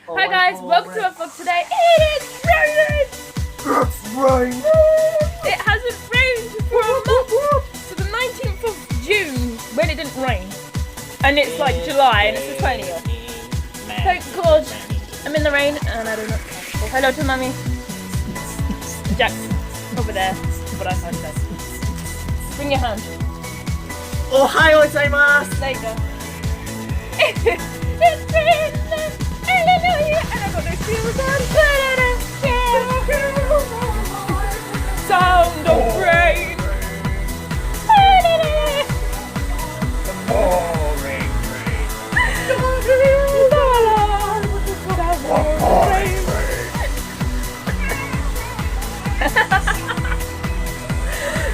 Hi guys, welcome to our vlog today. It is raining! It's rain! It hasn't rained for a month. So the 19th of June, when it didn't rain. And it's like July and it's the 20th. Thank God I'm in the rain and I do not care. Say hello to mummy. Jack, over there. What I found says. Bring your hand. Ohio gozaimasu! There you go. It's raining! Hallelujah! And I got those feels on. Sound of rain.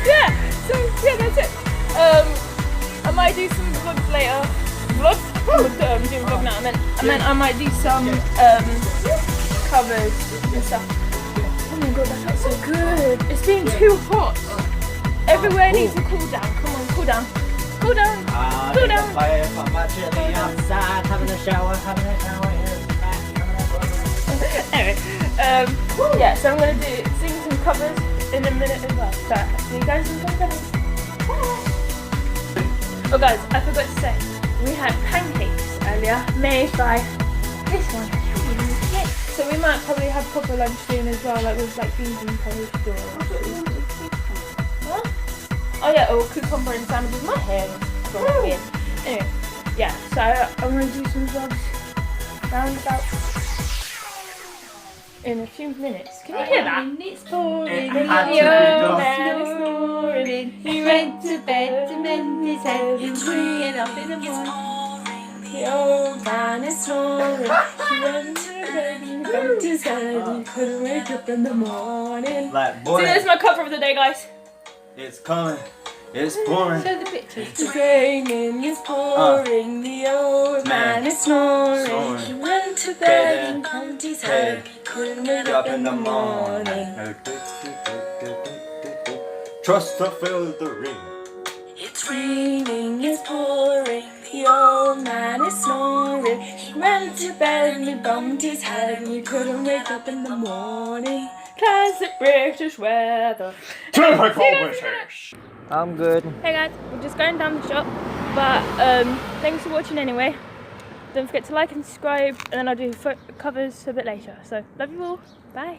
Yeah, so yeah, that's it. I might do some vlogs later. Vlogs? I'm doing vlog now. I meant I might do some covers and stuff. Oh my god, that looks so good. It's been too hot. Everywhere needs a cool down. Come on, cool down. Cool down. Cool down. I'm actually outside having a shower, Anyway, yeah, so I'm gonna sing some covers in a minute as well. So I'll see you guys in 10 seconds. Oh guys, I forgot to say, we had pancakes earlier made by this one. Yeah. So we might probably have proper lunch soon as well, like with like beans and toast or... What? Oh yeah, or cucumber and sandwiches. My hair is growing weird. Anyway, yeah, so I'm gonna do some vlogs round about in a few minutes. Can you hear that? It's pouring, It had to be the done. old man is snoring. He went to bed to mend his head. He's waking up in the morning. The old man is snoring. He went to bed and bumped his head. He couldn't wake up in the morning. Like, So boy, there's my cover of the day, guys. it's coming. It's pouring. Show the pictures. It's raining, it's pouring, the old man is snoring. He went to bed and bumped his head. He couldn't wake up in the morning. Trust to fill the ring. It's raining, it's pouring, the old man is snoring. He went to bed and he bumped his head and he couldn't wake up in the morning. Classic British weather. British. I'm good. Hey guys, we're just going down the shop, but thanks for watching anyway. Don't forget to like and subscribe, and then I'll do covers a bit later. So love you all. Bye.